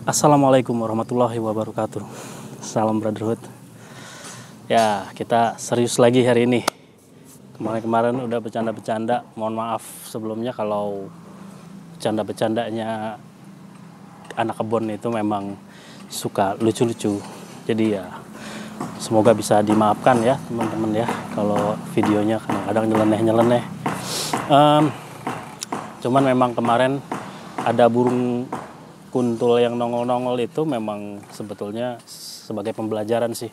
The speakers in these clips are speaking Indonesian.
Assalamualaikum warahmatullahi wabarakatuh. Salam brotherhood. Ya, kita serius lagi hari ini. Kemarin-kemarin udah bercanda-bercanda. Mohon maaf sebelumnya kalau bercanda-bercandanya anak kebon itu memang suka lucu-lucu. Jadi ya semoga bisa dimaafkan ya teman-teman ya kalau videonya kadang-kadang nyeleneh-nyeleneh. Cuman memang kemarin ada burung kuntul yang nongol-nongol itu memang sebetulnya sebagai pembelajaran sih.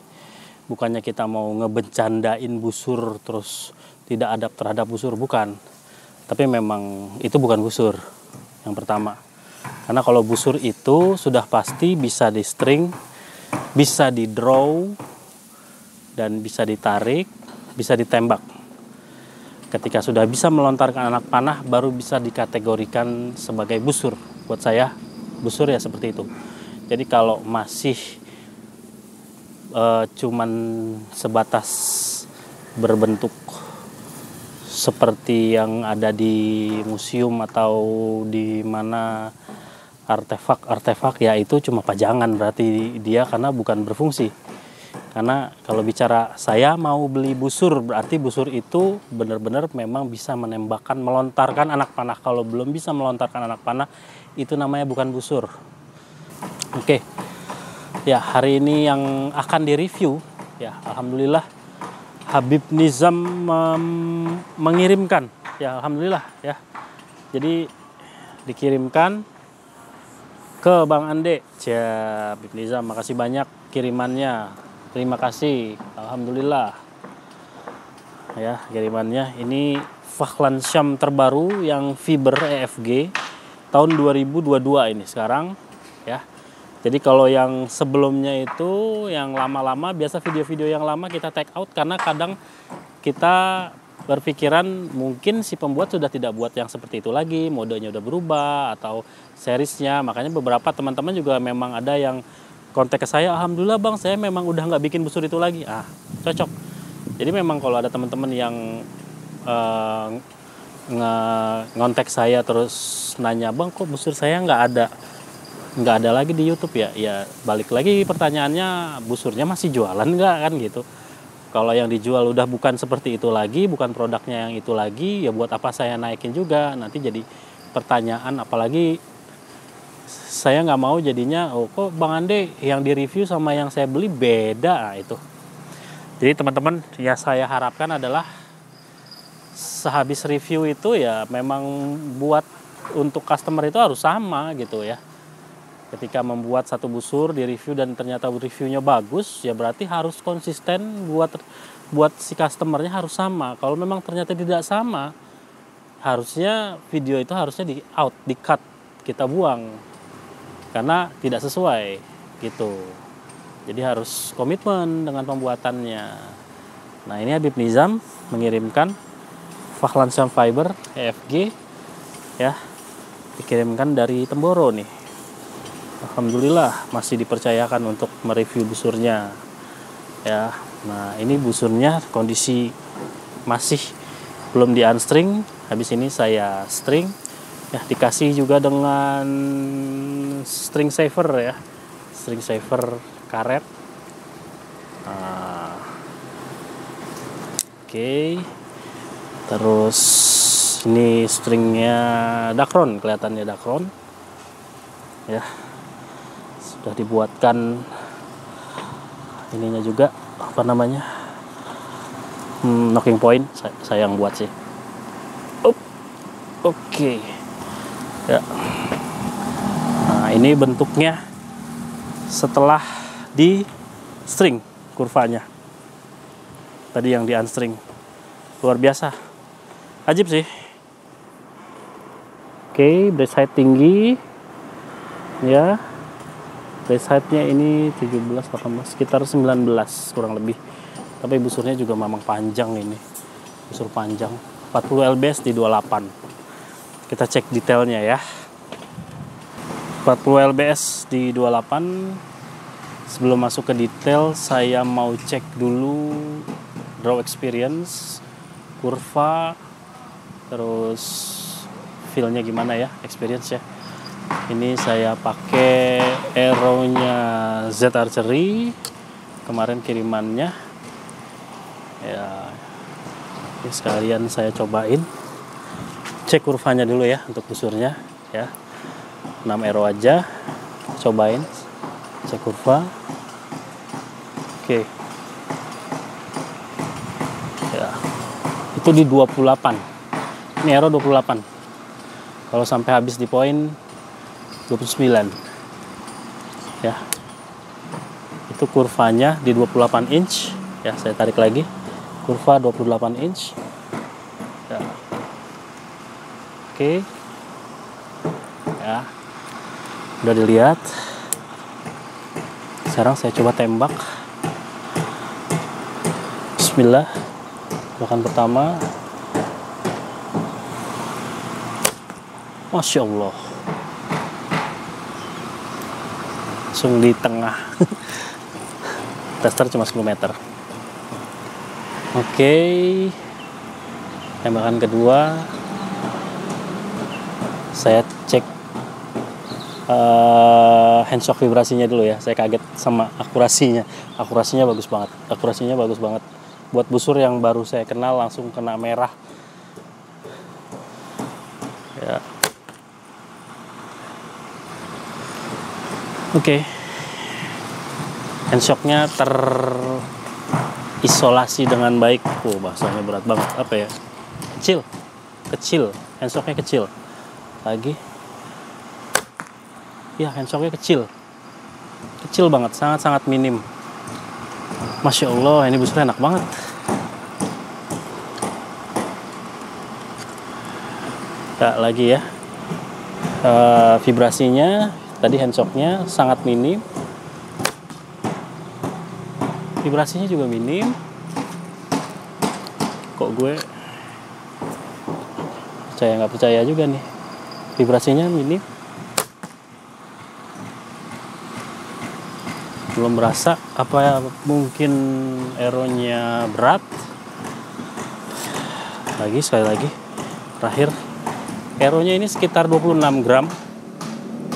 Bukannya kita mau ngebencandain busur terus tidak adab terhadap busur, bukan. Tapi memang itu bukan busur yang pertama. Karena kalau busur itu sudah pasti bisa di string, bisa di draw, dan bisa ditarik, bisa ditembak. Ketika sudah bisa melontarkan anak panah baru bisa dikategorikan sebagai busur. Buat saya busur ya seperti itu. Jadi kalau masih cuman sebatas berbentuk seperti yang ada di museum atau di mana artefak ya itu cuma pajangan berarti dia karena bukan berfungsi. Karena kalau bicara saya mau beli busur berarti busur itu benar-benar memang bisa menembakkan, melontarkan anak panah. Kalau belum bisa melontarkan anak panah itu namanya bukan busur. Oke. Ya, hari ini yang akan direview ya alhamdulillah Habib Nizam mengirimkan ya alhamdulillah ya. Jadi dikirimkan ke Bang Ande. Habib Nizam makasih banyak kirimannya. Terima kasih. Alhamdulillah. Ya, kirimannya ini Fahlan Syam terbaru yang fiber EFG tahun 2022 ini sekarang ya. Jadi kalau yang sebelumnya itu yang lama-lama biasa video-video yang lama kita take out karena kadang kita berpikiran mungkin si pembuat sudah tidak buat yang seperti itu lagi, modenya udah berubah atau seriesnya. Makanya beberapa teman-teman juga memang ada yang kontak ke saya, alhamdulillah bang saya memang udah nggak bikin busur itu lagi. Cocok. Jadi memang kalau ada teman-teman yang ngontek saya terus nanya bang kok busur saya nggak ada lagi di YouTube ya balik lagi pertanyaannya busurnya masih jualan nggak kan gitu. Kalau yang dijual udah bukan seperti itu lagi, bukan produknya yang itu lagi, ya buat apa saya naikin juga, nanti jadi pertanyaan. Apalagi saya nggak mau jadinya kok Bang Ande yang di review sama yang saya beli beda itu. Jadi teman-teman ya saya harapkan adalah sehabis review itu ya memang buat untuk customer itu harus sama gitu ya. Ketika membuat satu busur di review dan ternyata reviewnya bagus ya berarti harus konsisten buat si customernya harus sama. Kalau memang ternyata tidak sama harusnya video itu harusnya di cut, kita buang karena tidak sesuai gitu. Jadi harus komitmen dengan pembuatannya. Nah ini Habib Nizam mengirimkan Fahlan Syam Fiber EFG ya, dikirimkan dari Temboro nih. Alhamdulillah masih dipercayakan untuk mereview busurnya ya. Nah ini busurnya kondisi masih belum di unstring, habis ini saya string ya, dikasih juga dengan string saver ya, string saver karet. Oke. Terus ini stringnya Dacron, kelihatannya Dacron ya, sudah dibuatkan ininya juga apa namanya knocking point saya yang buat sih. Oke. Ya. Nah ini bentuknya setelah di string kurvanya tadi yang di unstring, luar biasa, ajib sih. Oke, brace height tinggi ya, brace height-nya ini 17, 18, sekitar 19 kurang lebih. Tapi busurnya juga memang panjang ini, busur panjang 40 lbs di 28. Kita cek detailnya ya. 40 lbs di 28. Sebelum masuk ke detail saya mau cek dulu draw experience, kurva, terus feel-nya gimana ya, experience ya. Ini saya pakai Aero-nya Z Archery, kemarin kirimannya. Ya, ini sekalian saya cobain. Cek kurvanya dulu ya untuk busurnya ya. 6 Aero aja. Cobain. Cek kurva. Oke. Ya. Itu di 28. Ini Aero 28. Kalau sampai habis di poin 29 ya, itu kurvanya di 28 inch ya. Saya tarik lagi, kurva 28 inch ya. Oke ya, udah dilihat. Sekarang saya coba tembak. Bismillah, tembakan pertama. Masya Allah, langsung di tengah. Tester cuma 10 meter. Oke, tembakan kedua saya cek handshock vibrasinya dulu ya. Saya kaget sama akurasinya. Akurasinya bagus banget. Buat busur yang baru saya kenal langsung kena merah ya. Oke. Handshocknya terisolasi dengan baik. Bahasanya berat banget. Apa ya? Kecil. Handshocknya kecil. Lagi. Ya, handshocknya kecil banget, sangat minim. Masya Allah, ini busurnya enak banget. Ya, lagi ya. Vibrasinya tadi handshocknya sangat minim, vibrasinya juga minim. Kok gue percaya nggak percaya juga nih, vibrasinya minim. Belum berasa, apa ya, mungkin Aero-nya berat. Sekali lagi terakhir, Aero-nya ini sekitar 26 gram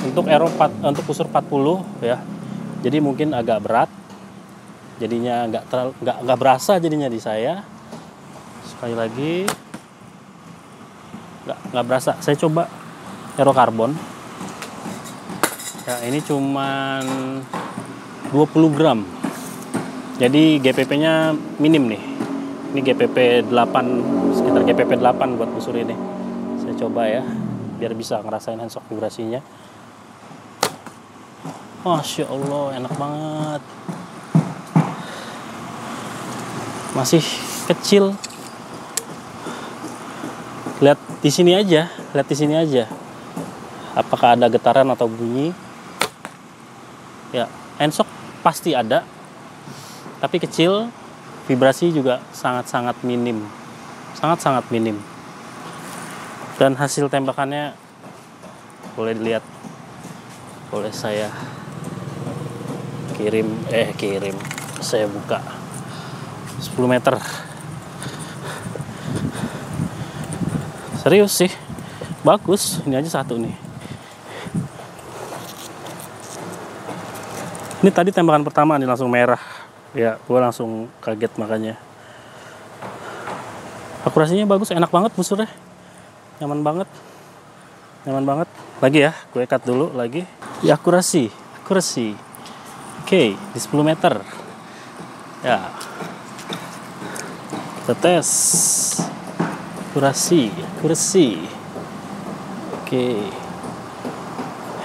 untuk untuk busur 40 ya. Jadi mungkin agak berat, jadinya nggak berasa jadinya di saya. Sekali lagi nggak berasa. Saya coba Aero Carbon ya, ini cuman 20 gram, jadi GPP-nya minim nih. Ini GPP 8, sekitar GPP 8 buat busur ini. Saya coba ya, biar bisa ngerasain handshock vibrasinya. Masya Allah, enak banget. Masih kecil. Lihat di sini aja. Apakah ada getaran atau bunyi? Ya, handshock pasti ada, tapi kecil. Vibrasi juga sangat minim. Sangat minim. Dan hasil tembakannya boleh dilihat. Boleh saya kirim. Saya buka 10 meter. Serius sih, bagus. Ini aja satu nih. Ini tadi tembakan pertama nih langsung merah. Ya, gue langsung kaget makanya. Akurasinya bagus, enak banget busurnya. Nyaman banget. Lagi ya, gue cut dulu lagi. Ya, akurasi. Oke, di 10 meter. Ya. Kita tes. Akurasi. Oke.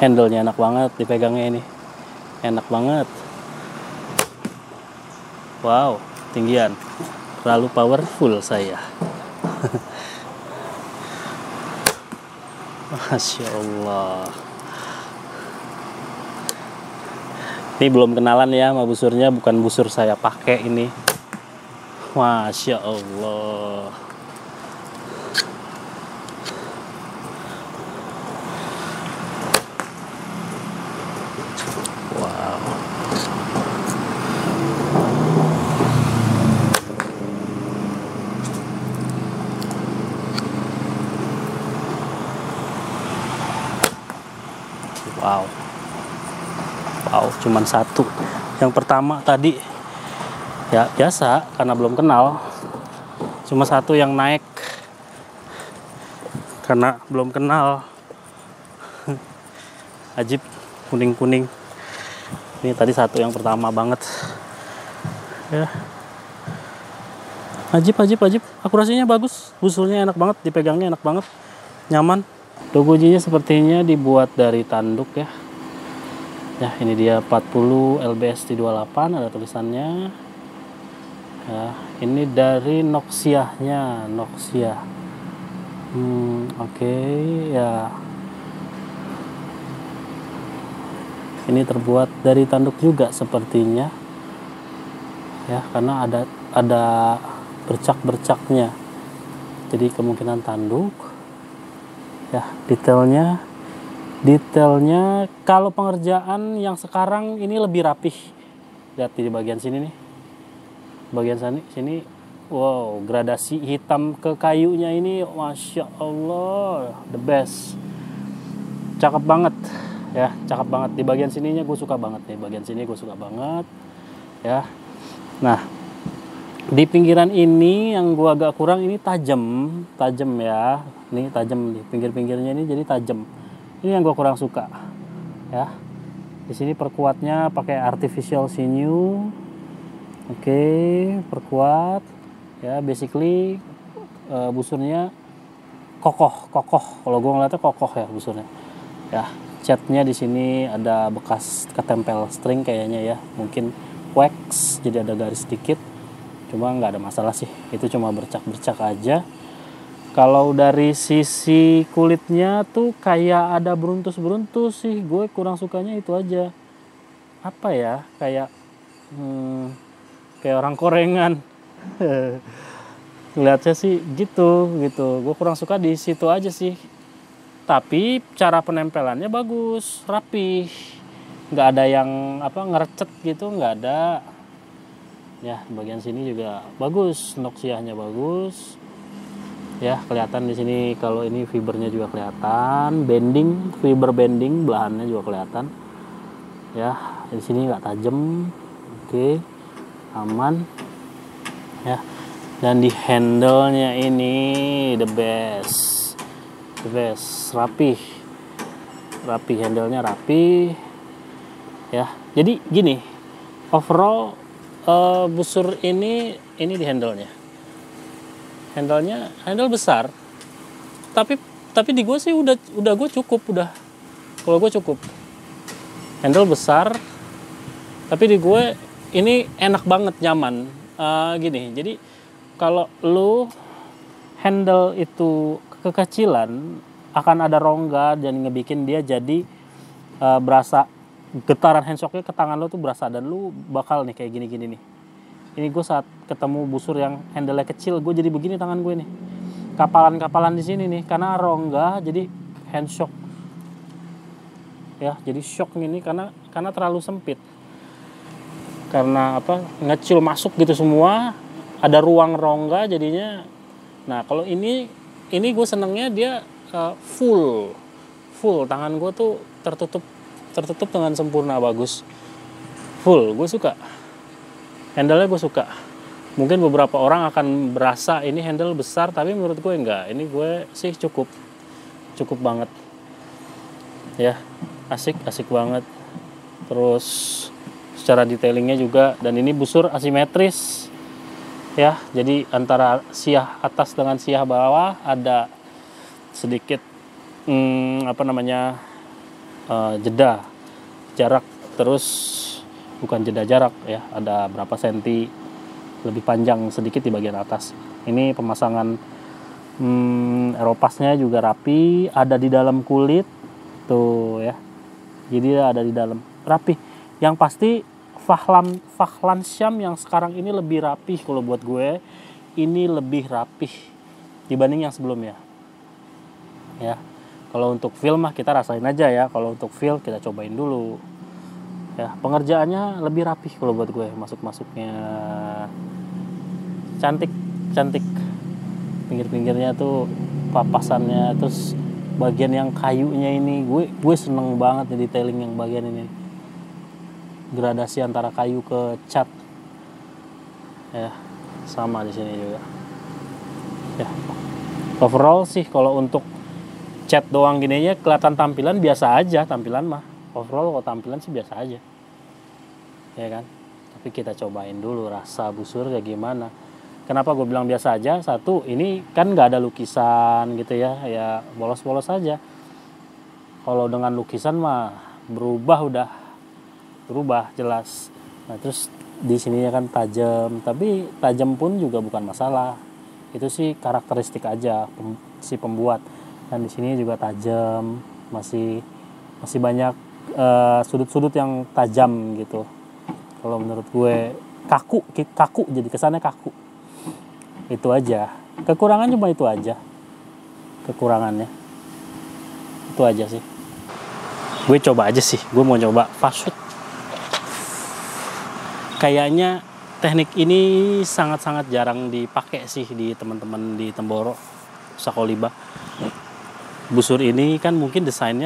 Handle-nya enak banget dipegangnya ini. Enak banget. Wow, tinggian. Terlalu powerful saya. Masya Allah. Ini belum kenalan ya sama busurnya, bukan busur saya pakai ini. Masya Allah. Wow. Wow, wow, cuman satu. Yang pertama tadi ya biasa karena belum kenal, cuma satu yang naik karena belum kenal. Ajib, kuning-kuning. Ini tadi satu yang pertama banget. Ya. Ajib. Akurasinya bagus, busurnya enak banget, dipegangnya enak banget, nyaman. Dogojinya sepertinya dibuat dari tanduk ya. Ya, ini dia 40 LBS di 28 ada tulisannya. Ya, ini dari Noxiahnya, Noxia. Oke, ya. Ini terbuat dari tanduk juga sepertinya. Ya, karena ada bercak-bercaknya. Jadi kemungkinan tanduk. Ya, detailnya kalau pengerjaan yang sekarang ini lebih rapih. Lihat di bagian sini nih. Bagian sini wow, gradasi hitam ke kayunya ini Masya Allah, the best. Cakep banget. Ya, cakep banget. Di bagian sininya gue suka banget nih. Bagian sini gue suka banget. Ya. Nah, di pinggiran ini yang gue agak kurang ini tajam ya. Ini tajam di pinggir-pinggirnya ini jadi tajam. Ini yang gue kurang suka. Ya. Di sini perkuatnya pakai artificial sinew. Oke, perkuat. Ya, basically busurnya kokoh. Kalau gue ngeliatnya kokoh ya busurnya. Ya, catnya di sini ada bekas ketempel string kayaknya ya. Mungkin wax, jadi ada garis sedikit. Cuma nggak ada masalah sih. Itu cuma bercak-bercak aja. Kalau dari sisi kulitnya tuh kayak ada beruntus-beruntus sih. Gue kurang sukanya itu aja. Apa ya? Kayak orang korengan. Lihatnya sih gitu. Gue kurang suka di situ aja sih. Tapi cara penempelannya bagus, rapi. Nggak ada yang ngerecet gitu, nggak ada. Ya, bagian sini juga bagus, Noxiahnya bagus. Ya, kelihatan di sini kalau ini fibernya juga kelihatan, fiber bending belahannya juga kelihatan. Ya, di sini nggak tajam. Oke, aman. Ya, dan di handle-nya ini the best, rapi handle-nya rapi. Ya, jadi gini, overall busur ini di handle-nya. Handle besar, tapi di gue sih udah gue cukup kalau gue cukup. Handle besar, tapi di gue ini enak banget, nyaman. Gini, jadi kalau lu handle itu kekecilan akan ada rongga dan ngebikin dia jadi berasa getaran handshocknya ke tangan lu tuh berasa, dan lu bakal nih kayak gini nih. Ini gue saat ketemu busur yang handle-nya kecil, gue jadi begini tangan gue nih. Kapalan di sini nih, karena rongga jadi hand shock. Ya, jadi shock ini karena terlalu sempit. Karena ngecil masuk gitu semua, ada ruang rongga jadinya. Nah, kalau ini gue senengnya dia full. Tangan gue tuh tertutup dengan sempurna, bagus. Full, gue suka. Handle-nya gue suka. Mungkin beberapa orang akan berasa ini handle besar, tapi menurut gue enggak. Ini gue sih cukup banget. Ya, asik banget. Terus secara detailingnya juga, dan ini busur asimetris. Ya, jadi antara siah atas dengan siah bawah ada sedikit jeda jarak, terus bukan jeda jarak ya, ada berapa senti lebih panjang sedikit di bagian atas. Ini pemasangan Aeropasnya juga rapi, ada di dalam kulit tuh ya, jadi ada di dalam rapi. Yang pasti Fahlan Syam yang sekarang ini lebih rapi. Kalau buat gue ini lebih rapih dibanding yang sebelumnya ya. Kalau untuk feel mah kita rasain aja ya, kalau untuk feel kita cobain dulu. Ya, pengerjaannya lebih rapih kalau buat gue, masuknya cantik. Pinggir-pinggirnya tuh papasannya, terus bagian yang kayunya ini gue seneng banget nih detailing yang bagian ini, gradasi antara kayu ke cat ya, sama di sini juga ya. Overall sih kalau untuk cat doang gini ya kelihatan tampilan biasa aja, tampilan mah overall kalau tampilan sih biasa aja ya kan. Tapi kita cobain dulu rasa busur kayak gimana. Kenapa gue bilang biasa aja? Satu, ini kan nggak ada lukisan gitu ya, ya polos-polos aja. Kalau dengan lukisan mah udah berubah jelas. Nah terus di sininya kan tajam, tapi tajam pun juga bukan masalah. Itu sih karakteristik aja si pembuat. Dan di sini juga tajam, masih banyak sudut-sudut yang tajam gitu. Kalau menurut gue kaku, jadi kesannya kaku. Itu aja. Kekurangan cuma itu aja. Kekurangannya. Itu aja sih. Gue coba aja sih. Gue mau coba fast shoot. Kayaknya teknik ini sangat-sangat jarang dipakai sih di teman-teman di Temboro, Sakoliba. Busur ini kan mungkin desain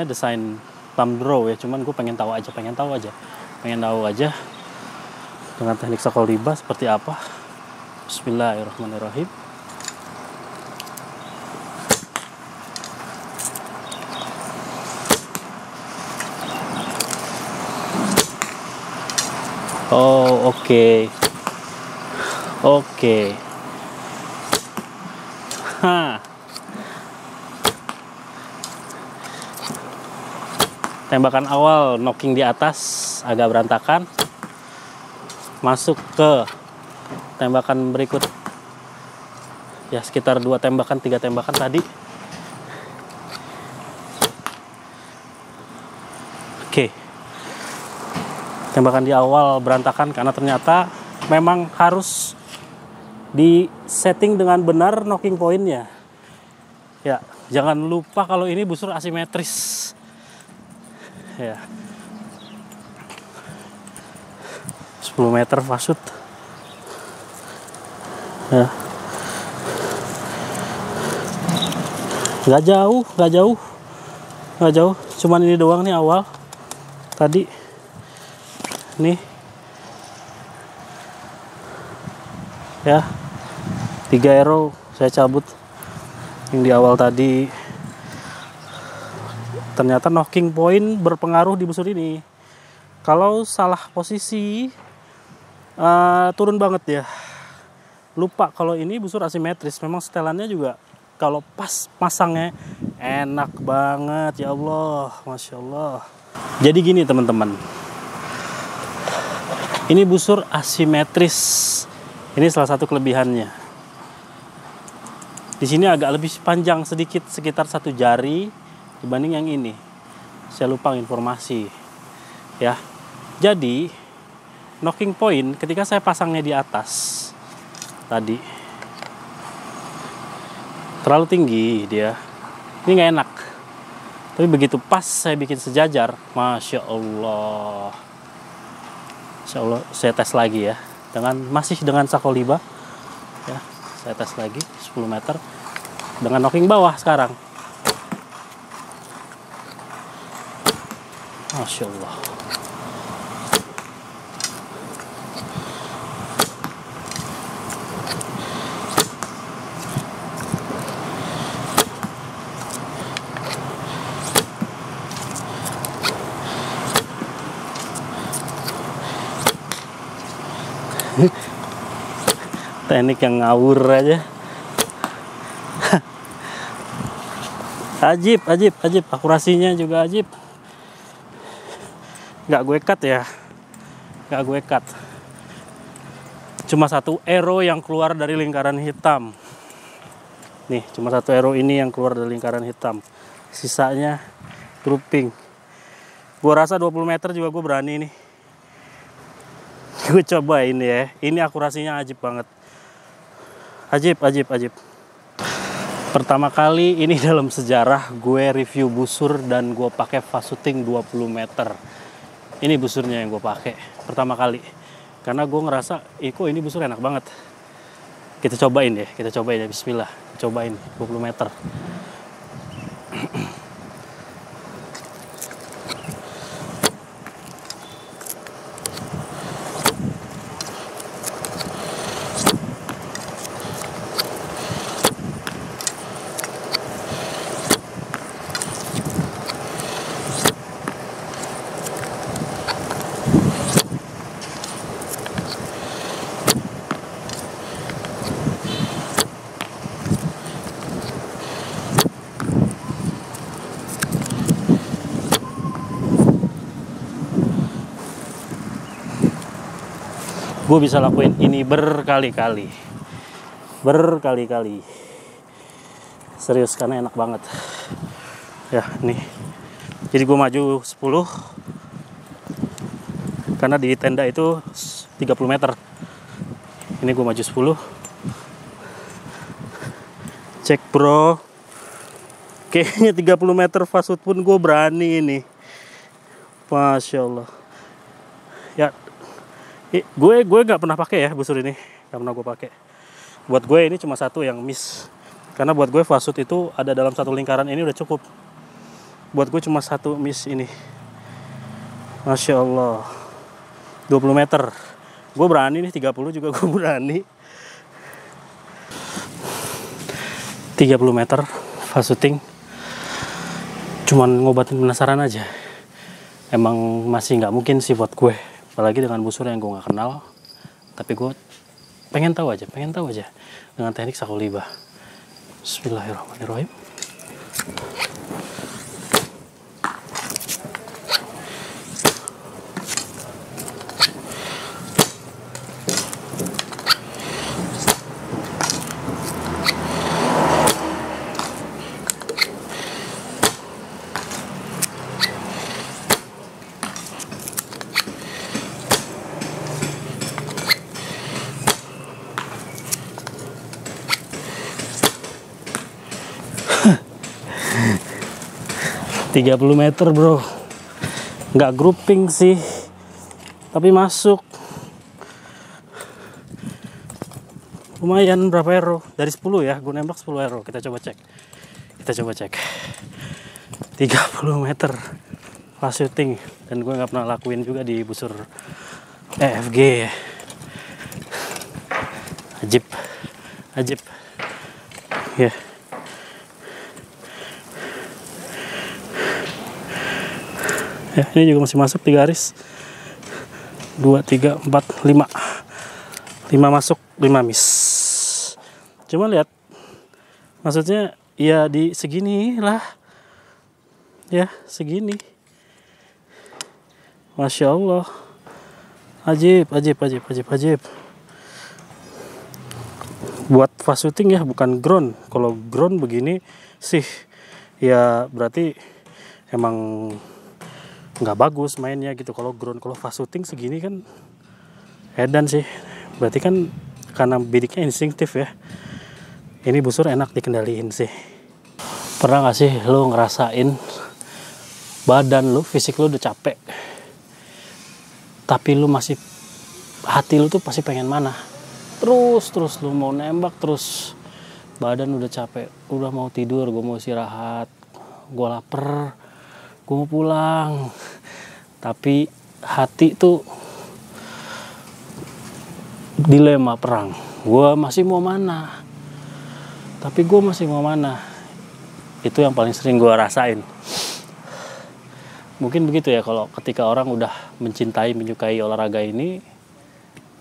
thumb draw ya. Cuman gue pengen tahu aja dengan teknik Sakoliba seperti apa. Bismillahirrahmanirrahim. Oh, oke. Tembakan awal knocking di atas agak berantakan. Masuk ke tembakan berikut ya, sekitar 3 tembakan tadi. Oke. Tembakan di awal berantakan karena ternyata memang harus di setting dengan benar knocking pointnya ya. Jangan lupa kalau ini busur asimetris ya. 10 meter fast shoot ya. Nggak jauh, cuman ini doang nih awal tadi nih ya. 3 arrow saya cabut yang di awal tadi. Ternyata knocking point berpengaruh di busur ini. Kalau salah posisi turun banget ya. Lupa kalau ini busur asimetris. Memang setelannya juga kalau pas pasangnya enak banget ya Allah, Masya Allah. Jadi gini teman-teman, ini busur asimetris. Ini salah satu kelebihannya. Di sini agak lebih panjang sedikit, sekitar 1 jari dibanding yang ini. Saya lupa informasi ya. Jadi knocking point ketika saya pasangnya di atas tadi terlalu tinggi dia, ini nggak enak. Tapi begitu pas saya bikin sejajar, Masya Allah, saya tes lagi ya, masih dengan Sakoliba ya. Saya tes lagi 10 meter dengan knocking bawah sekarang. Masya Allah. Teknik yang ngawur aja. Ajib. Akurasinya juga ajib. Nggak gue cut ya. Cuma 1 arrow yang keluar dari lingkaran hitam. Nih, cuma 1 arrow ini yang keluar dari lingkaran hitam. Sisanya drooping. Gue rasa 20 meter juga gue berani nih. Gue cobain ya. Ini akurasinya ajib banget. Ajib. Pertama kali ini dalam sejarah gue review busur dan gue pakai fast shooting 20 meter. Ini busurnya yang gue pakai pertama kali. Karena gue ngerasa, kok ini busur enak banget. Kita cobain ya. Bismillah. Cobain 20 meter. Gue bisa lakuin ini berkali-kali. Serius, karena enak banget. Ya, nih. Jadi gue maju 10. Karena di tenda itu 30 meter. Ini gue maju 10. Cek bro. Kayaknya 30 meter fast food pun gue berani ini. Masya Allah. Ya, gue gak pernah pakai ya busur ini. Gak pernah gue pakai. Buat gue ini cuma satu yang miss. Karena buat gue fast food itu ada dalam satu lingkaran ini udah cukup. Buat gue cuma satu miss ini. Masya Allah. 20 meter. Gue berani nih, 30 juga gue berani. 30 meter fast shooting. Cuman ngobatin penasaran aja. Emang masih nggak mungkin sih buat gue. Apalagi dengan busur yang gue nggak kenal. Tapi gue pengen tahu aja. Dengan teknik saku libah. Bismillahirrahmanirrahim. Tiga 30 meter bro, nggak grouping sih, tapi masuk. Lumayan, berapa arrow? Dari 10 ya, gue nembak 10 arrow. Kita coba cek. 30 meter fast shooting. Dan gue nggak pernah lakuin juga di busur EFG. Ajib. Ya. Ya, ini juga masih masuk 3 garis. 2, 3, 4, 5. 5 masuk, 5 miss. Cuma lihat, maksudnya ya di segini lah. Ya, segini. Masya Allah. Ajib. Buat fast shooting ya, bukan ground. Kalau ground begini sih, ya berarti emang nggak bagus mainnya gitu. Kalau ground, kalau fast shooting segini kan edan sih. Berarti kan karena bidiknya instinktif ya. Ini busur enak dikendaliin sih. Pernah nggak sih lo ngerasain badan lo, fisik lo udah capek, tapi lo masih, hati lo tuh pasti pengen mana? Terus lo mau nembak terus. Badan udah capek, udah mau tidur, gue mau istirahat, gue lapar, gue mau pulang. Tapi hati tuh dilema perang. Gue masih mau mana? Tapi gue masih mau mana? Itu yang paling sering gue rasain. Mungkin begitu ya, kalau ketika orang udah mencintai, menyukai olahraga ini,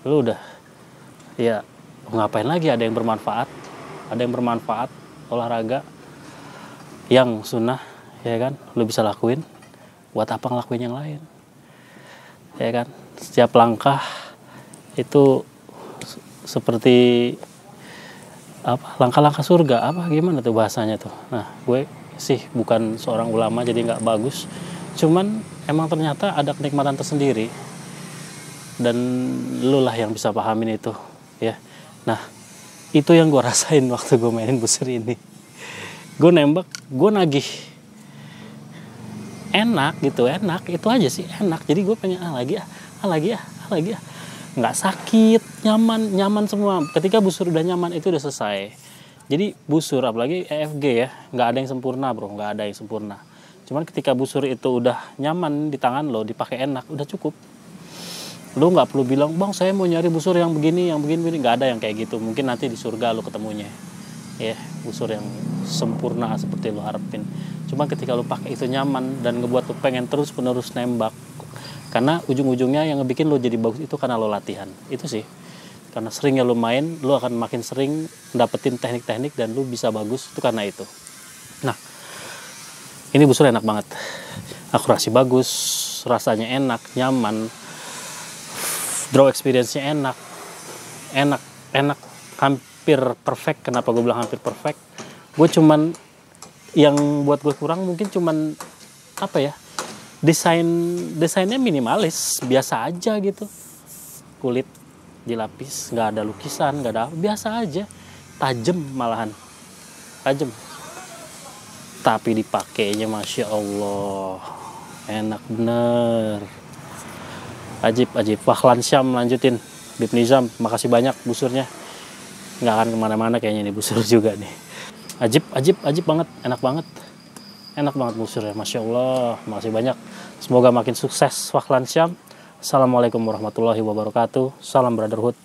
lu udah, ya ngapain lagi, ada yang bermanfaat olahraga yang sunnah, ya kan, lu bisa lakuin. Buat apa ngelakuin yang lain, ya kan? Setiap langkah itu seperti apa, langkah-langkah surga, apa gimana tuh bahasanya tuh. Nah, gue sih bukan seorang ulama jadi nggak bagus, cuman emang ternyata ada kenikmatan tersendiri dan lu lah yang bisa pahamin itu ya. Nah, itu yang gue rasain waktu gue mainin busur ini. Gue nembak, gue nagih, enak gitu, enak itu aja sih, enak. Jadi gue pengen lagi, nggak sakit, nyaman semua. Ketika busur udah nyaman itu udah selesai. Jadi busur, apalagi EFG ya, nggak ada yang sempurna bro, nggak ada yang sempurna. Cuman ketika busur itu udah nyaman di tangan lo, dipakai enak, udah cukup. Lo nggak perlu bilang, bang saya mau nyari busur yang begini, nggak ada yang kayak gitu. Mungkin nanti di surga lo ketemunya, ya busur yang sempurna seperti lo harapin. Cuma ketika lo pakai itu nyaman dan ngebuat lo pengen terus menerus nembak, karena ujung-ujungnya yang ngebikin lo jadi bagus itu karena lo latihan. Itu sih, karena seringnya lo main, lo akan makin sering dapetin teknik-teknik dan lo bisa bagus itu karena itu. Nah, ini busur enak banget, akurasi bagus, rasanya enak, nyaman, draw experience-nya enak, hampir perfect. Kenapa gue bilang hampir perfect? Gue cuman yang buat gue kurang mungkin cuman apa ya, desainnya minimalis, biasa aja gitu. Kulit dilapis, nggak ada lukisan, nggak ada, biasa aja. Tajem malahan, tajem. Tapi dipakainya masya Allah, enak bener. Ajib. Fahlan Syam lanjutin. Bib Nizam, makasih banyak busurnya. Nggak akan kemana-mana kayaknya nih busur juga nih. Ajib banget, enak banget busurnya, masya Allah. Makasih banyak. Semoga makin sukses Fahlan Syam. Assalamualaikum warahmatullahi wabarakatuh. Salam brotherhood.